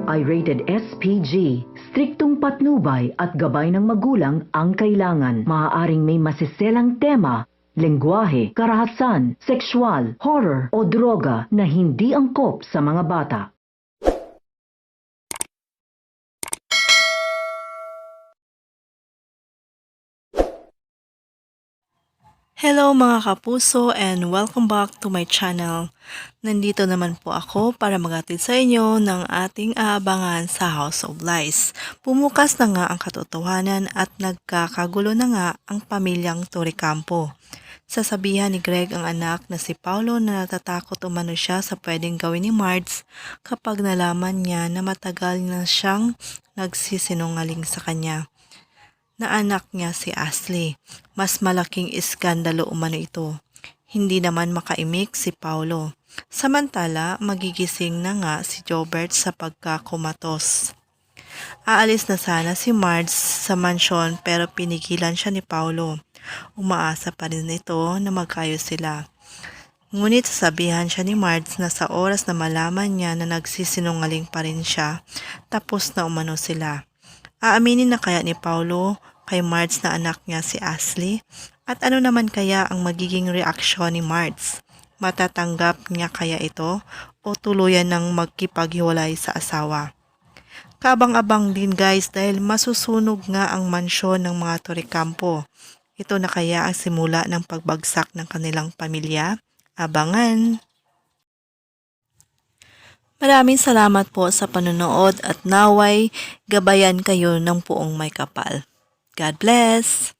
ay rated SPG. Striktong patnubay at gabay ng magulang ang kailangan. Maaaring may masiselang tema, lengguwahe, karahasan, sexual, horror o droga na hindi angkop sa mga bata. Hello mga kapuso and welcome back to my channel. Nandito naman po ako para maghatid sa inyo ng ating aabangan sa House of Lies. Pumukas na nga ang katotohanan at nagkakagulo na nga ang pamilyang Torrecampo. Sasabihan ni Greg ang anak na si Paulo na natatakot umano siya sa pwedeng gawin ni Mards kapag nalaman niya na matagal na siyang nagsisinungaling sa kanya na anak niya si Ashley. Mas malaking iskandalo umano ito. Hindi naman makaimik si Paulo. Samantala, magigising na nga si Jobert sa pagkakumatos. Aalis na sana si Marge sa mansyon pero pinigilan siya ni Paulo. Umaasa pa rin ito na magkayos sila. Ngunit sasabihan siya ni Marge na sa oras na malaman niya na nagsisinungaling pa rin siya, tapos na umano sila. Aaminin na kaya ni Paulo kay Marge na anak niya si Ashley? At ano naman kaya ang magiging reaksyon ni Marge? Matatanggap niya kaya ito o tuluyan ng magkipaghiwalay sa asawa? Kabang-abang din guys dahil masusunog nga ang mansyon ng mga Torrecampo. Ito na kaya ang simula ng pagbagsak ng kanilang pamilya? Abangan! Maraming salamat po sa panonood at naway gabayan kayo ng Puong May Kapal. God bless!